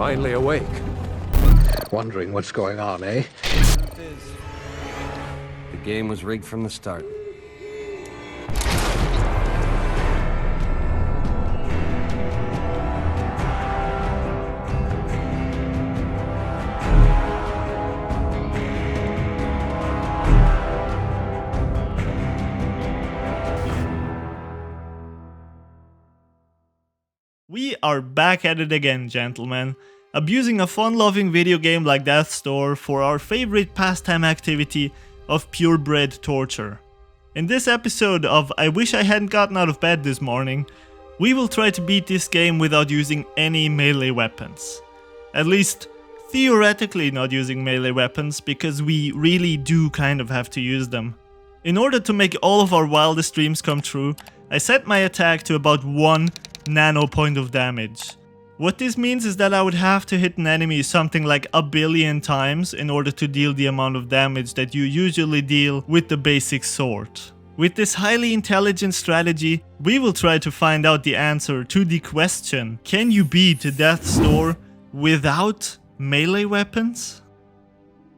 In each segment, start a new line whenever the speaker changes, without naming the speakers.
finally awake. Wondering what's going on, eh?
The game was rigged from the start.
We are back at it again, gentlemen, abusing a fun-loving video game like Death's Door for our favorite pastime activity of purebred torture. In this episode of I Wish I Hadn't Gotten Out of Bed This Morning, we will try to beat this game without using any melee weapons. At least, theoretically not using melee weapons, because we really do kind of have to use them. In order to make all of our wildest dreams come true, I set my attack to about 1 nano point of damage. What this means is that I would have to hit an enemy something like 1 billion times in order to deal the amount of damage that you usually deal with the basic sword. With this highly intelligent strategy, we will try to find out the answer to the question, can you beat Death's Door without melee weapons?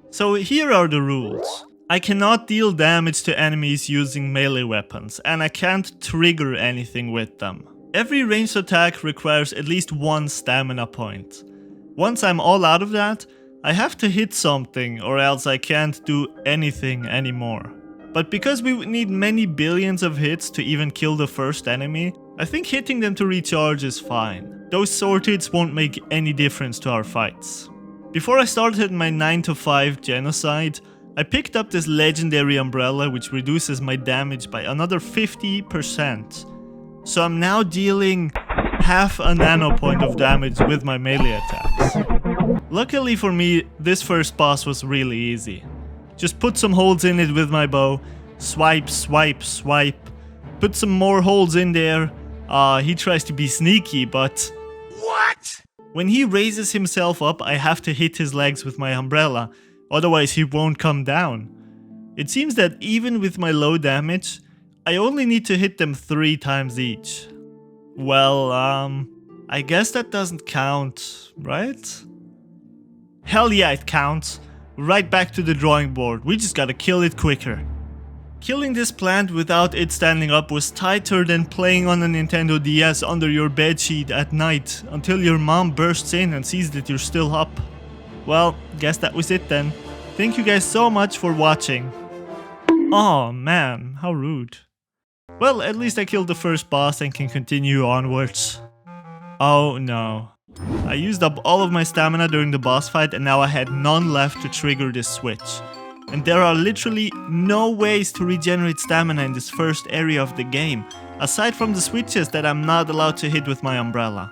So here are the rules. I cannot deal damage to enemies using melee weapons, and I can't trigger anything with them. Every ranged attack requires at least 1 stamina point. Once I'm all out of that, I have to hit something or else I can't do anything anymore. But because we would need many billions of hits to even kill the first enemy, I think hitting them to recharge is fine. Those sword hits won't make any difference to our fights. Before I started my 9 to 5 genocide, I picked up this legendary umbrella which reduces my damage by another 50%. So I'm now dealing half a nano point of damage with my melee attacks. Luckily for me, this first boss was really easy. Just put some holes in it with my bow, swipe, swipe, swipe, put some more holes in there. He tries to be sneaky, but... What? When he raises himself up, I have to hit his legs with my umbrella, otherwise he won't come down. It seems that even with my low damage, I only need to hit them 3 times each. Well, I guess that doesn't count, right? Hell yeah, it counts. Right back to the drawing board, we just gotta kill it quicker. Killing this plant without it standing up was tighter than playing on a Nintendo DS under your bedsheet at night until your mom bursts in and sees that you're still up. Well, guess that was it then. Thank you guys so much for watching. Oh man, how rude. Well, at least I killed the first boss and can continue onwards. Oh no. I used up all of my stamina during the boss fight and now I had none left to trigger this switch. And there are literally no ways to regenerate stamina in this first area of the game, aside from the switches that I'm not allowed to hit with my umbrella.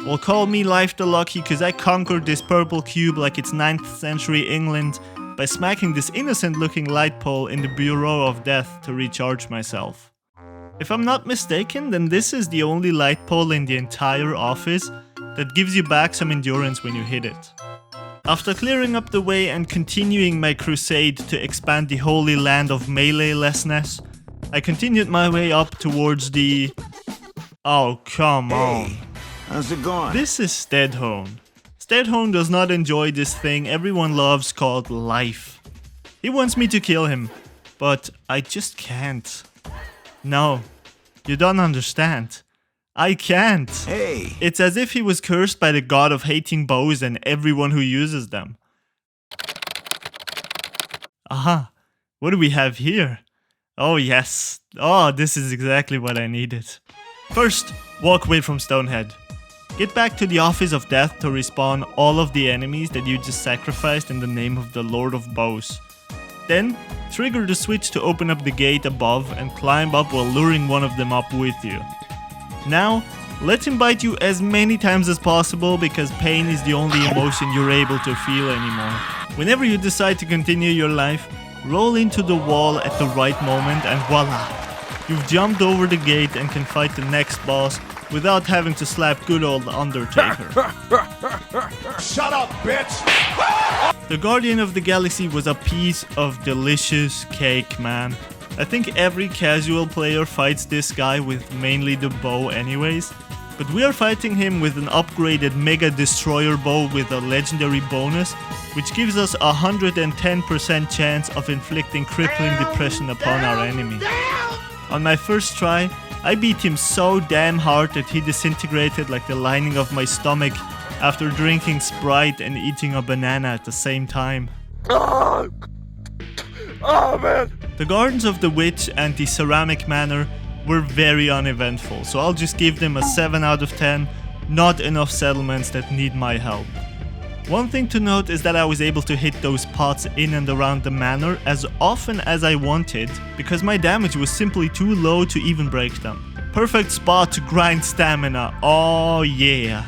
Well, call me life the lucky cause I conquered this purple cube like it's 9th century England by smacking this innocent looking light pole in the Bureau of Death to recharge myself. If I'm not mistaken, then this is the only light pole in the entire office that gives you back some endurance when you hit it. After clearing up the way and continuing my crusade to expand the holy land of melee-lessness, I continued my way up towards the... Oh, come on.
Hey, how's it going?
This is Stedhone. Stedhone does not enjoy this thing everyone loves called life. He wants me to kill him, but I just can't. No, you don't understand. I can't.
Hey!
It's as if he was cursed by the god of hating bows and everyone who uses them. Aha, what do we have here? Oh yes, oh this is exactly what I needed. First, walk away from Stonehead. Get back to the Office of Death to respawn all of the enemies that you just sacrificed in the name of the Lord of Bows. Then, trigger the switch to open up the gate above and climb up while luring one of them up with you. Now, let him bite you as many times as possible because pain is the only emotion you're able to feel anymore. Whenever you decide to continue your life, roll into the wall at the right moment and voila! You've jumped over the gate and can fight the next boss without having to slap good old Undertaker.
Shut up, bitch!
The Guardian of the Galaxy was a piece of delicious cake, man. I think every casual player fights this guy with mainly the bow anyways. But we are fighting him with an upgraded Mega Destroyer bow with a legendary bonus, which gives us a 110% chance of inflicting crippling depression upon our enemy. On my first try, I beat him so damn hard that he disintegrated like the lining of my stomach after drinking Sprite and eating a banana at the same time.
Oh man!
The Gardens of the Witch and the Ceramic Manor were very uneventful, so I'll just give them a 7 out of 10, not enough settlements that need my help. One thing to note is that I was able to hit those pots in and around the manor as often as I wanted, because my damage was simply too low to even break them. Perfect spot to grind stamina, oh yeah.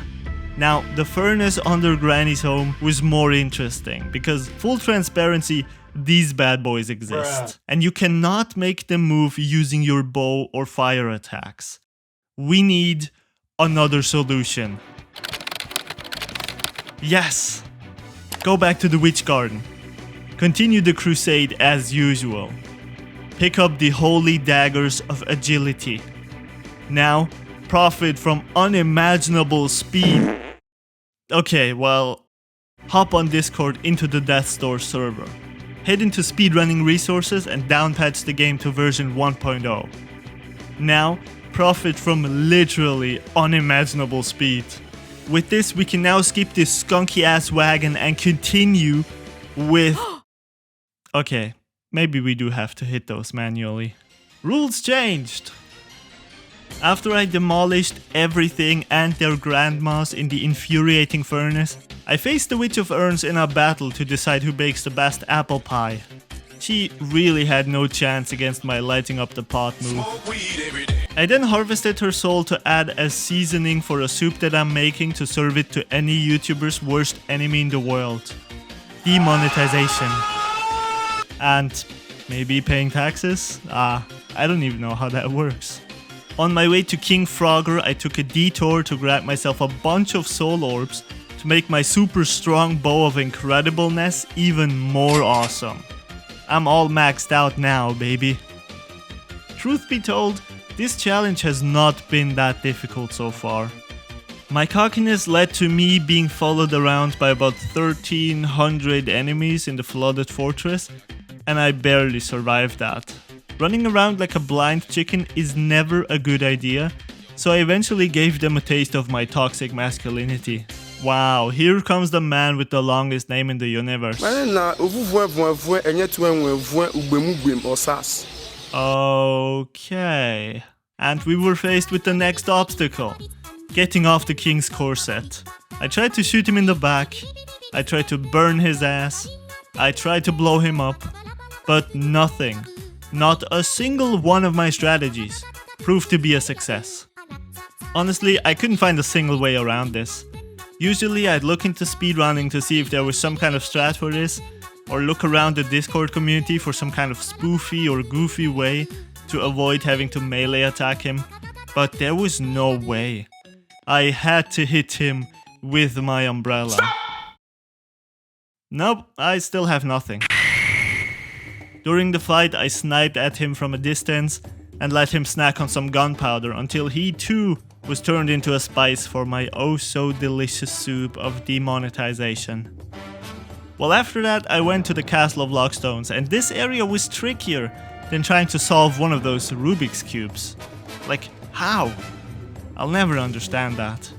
Now, the furnace under Granny's home was more interesting, because full transparency, these bad boys exist. And you cannot make them move using your bow or fire attacks. We need another solution. Yes! Go back to the Witch Garden. Continue the crusade as usual. Pick up the Holy Daggers of Agility. Now, profit from unimaginable speed. Okay, well, hop on Discord into the Death Store server. Head into speedrunning resources and downpatch the game to version 1.0. Now, profit from literally unimaginable speed. With this, we can now skip this skunky ass wagon and continue with... Okay, maybe we do have to hit those manually. Rules changed! After I demolished everything and their grandmas in the infuriating furnace, I faced the Witch of Urns in a battle to decide who bakes the best apple pie. She really had no chance against my lighting up the pot move. I then harvested her soul to add as seasoning for a soup that I'm making to serve it to any YouTuber's worst enemy in the world. Demonetization. And maybe paying taxes? I don't even know how that works. On my way to King Frogger, I took a detour to grab myself a bunch of soul orbs to make my super strong bow of incredibleness even more awesome. I'm all maxed out now, baby. Truth be told, this challenge has not been that difficult so far. My cockiness led to me being followed around by about 1,300 enemies in the flooded fortress, and I barely survived that. Running around like a blind chicken is never a good idea, so I eventually gave them a taste of my toxic masculinity. Wow, here comes the man with the longest name in the universe. Okay. And we were faced with the next obstacle. Getting off the king's corset. I tried to shoot him in the back. I tried to burn his ass. I tried to blow him up. But nothing, not a single one of my strategies, proved to be a success. Honestly, I couldn't find a single way around this. Usually I'd look into speedrunning to see if there was some kind of strat for this, or look around the Discord community for some kind of spoofy or goofy way to avoid having to melee attack him, but there was no way. I had to hit him with my umbrella. Nope, I still have nothing. During the fight, I sniped at him from a distance and let him snack on some gunpowder until he too was turned into a spice for my oh so delicious soup of demonetization. Well, after that I went to the castle of Lockstones, and this area was trickier than trying to solve one of those Rubik's cubes. Like, how? I'll never understand that.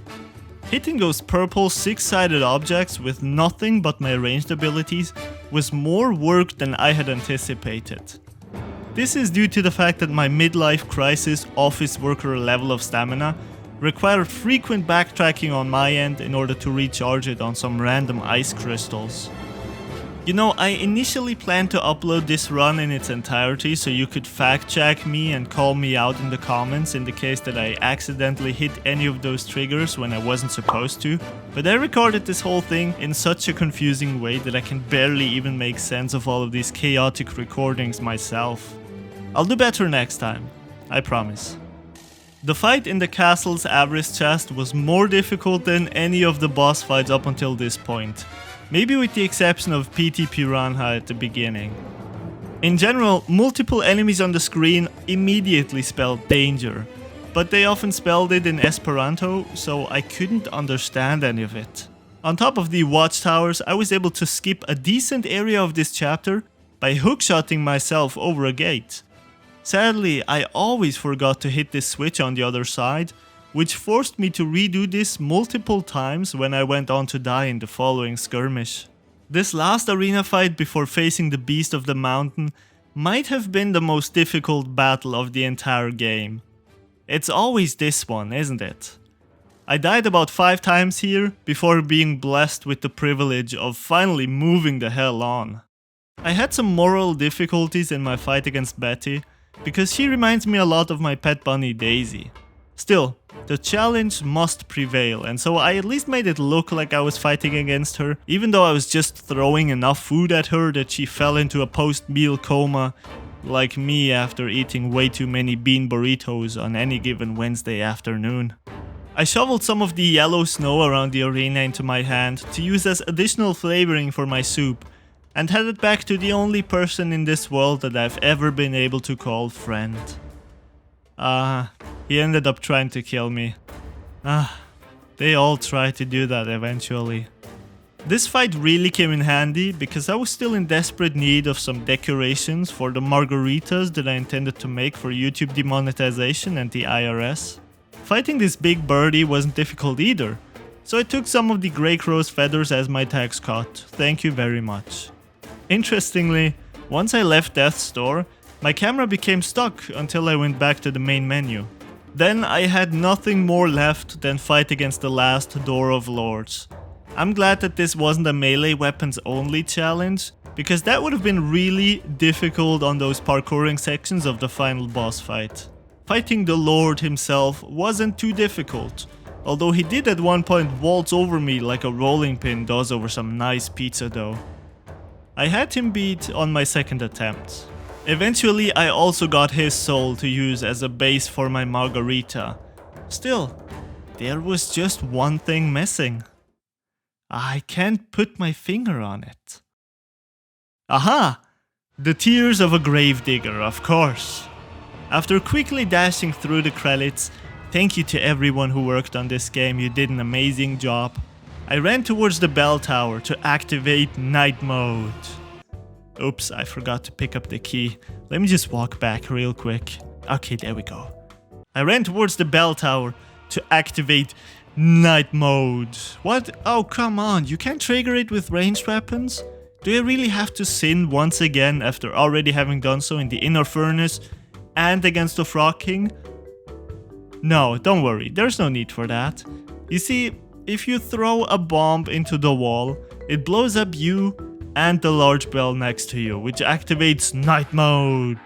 Hitting those purple six-sided objects with nothing but my ranged abilities was more work than I had anticipated. This is due to the fact that my midlife crisis office worker level of stamina required frequent backtracking on my end in order to recharge it on some random ice crystals. You know, I initially planned to upload this run in its entirety so you could fact check me and call me out in the comments in the case that I accidentally hit any of those triggers when I wasn't supposed to, but I recorded this whole thing in such a confusing way that I can barely even make sense of all of these chaotic recordings myself. I'll do better next time, I promise. The fight in the castle's Avarice chest was more difficult than any of the boss fights up until this point. Maybe with the exception of PT Piranha at the beginning. In general, multiple enemies on the screen immediately spelled danger, but they often spelled it in Esperanto, so I couldn't understand any of it. On top of the watchtowers, I was able to skip a decent area of this chapter by hookshotting myself over a gate. Sadly, I always forgot to hit this switch on the other side, which forced me to redo this multiple times when I went on to die in the following skirmish. This last arena fight before facing the beast of the mountain might have been the most difficult battle of the entire game. It's always this one, isn't it? I died about 5 times here before being blessed with the privilege of finally moving the hell on. I had some moral difficulties in my fight against Betty, because she reminds me a lot of my pet bunny Daisy. Still, the challenge must prevail, and so I at least made it look like I was fighting against her, even though I was just throwing enough food at her that she fell into a post-meal coma, like me after eating way too many bean burritos on any given Wednesday afternoon. I shoveled some of the yellow snow around the arena into my hand to use as additional flavoring for my soup, and headed back to the only person in this world that I've ever been able to call friend. He ended up trying to kill me. They all try to do that eventually. This fight really came in handy because I was still in desperate need of some decorations for the margaritas that I intended to make for YouTube demonetization and the IRS. Fighting this big birdie wasn't difficult either, so I took some of the Grey Crow's feathers as my tax cut. Thank you very much. Interestingly, once I left Death's store, my camera became stuck until I went back to the main menu. Then I had nothing more left than fight against the last Door of Lords. I'm glad that this wasn't a melee weapons only challenge, because that would have been really difficult on those parkouring sections of the final boss fight. Fighting the Lord himself wasn't too difficult, although he did at one point waltz over me like a rolling pin does over some nice pizza dough. I had him beat on my second attempt. Eventually I also got his soul to use as a base for my margarita. Still, there was just one thing missing. I can't put my finger on it. Aha! The tears of a gravedigger, of course. After quickly dashing through the credits, thank you to everyone who worked on this game, you did an amazing job. I ran towards the bell tower to activate night mode. Oops, I forgot to pick up the key. Let me just walk back real quick. Okay, there we go. I ran towards the bell tower to activate night mode. What? Oh, come on, you can't trigger it with ranged weapons? Do I really have to sin once again after already having done so in the Inner Furnace and against the Frog King? No, don't worry, there's no need for that. You see, if you throw a bomb into the wall, it blows up you and the large bell next to you, which activates night mode.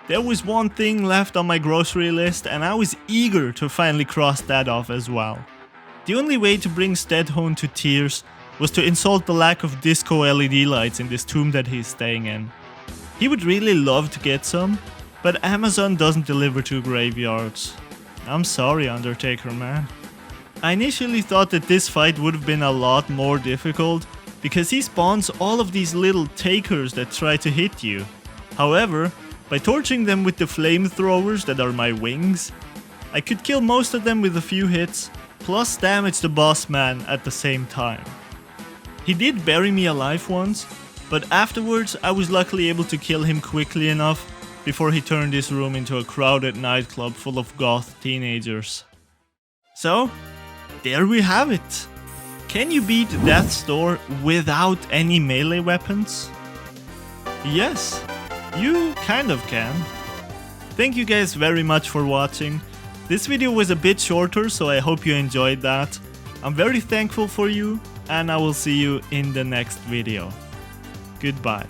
There was one thing left on my grocery list and I was eager to finally cross that off as well. The only way to bring Stedhone to tears was to insult the lack of disco LED lights in this tomb that he's staying in. He would really love to get some, but Amazon doesn't deliver to graveyards. I'm sorry, Undertaker man. I initially thought that this fight would have been a lot more difficult because he spawns all of these little takers that try to hit you. However, by torching them with the flamethrowers that are my wings, I could kill most of them with a few hits, plus damage the boss man at the same time. He did bury me alive once, but afterwards I was luckily able to kill him quickly enough before he turned this room into a crowded nightclub full of goth teenagers. So, there we have it. Can you beat Death's Door without any melee weapons? Yes, you kind of can. Thank you guys very much for watching. This video was a bit shorter, so I hope you enjoyed that. I'm very thankful for you, and I will see you in the next video. Goodbye.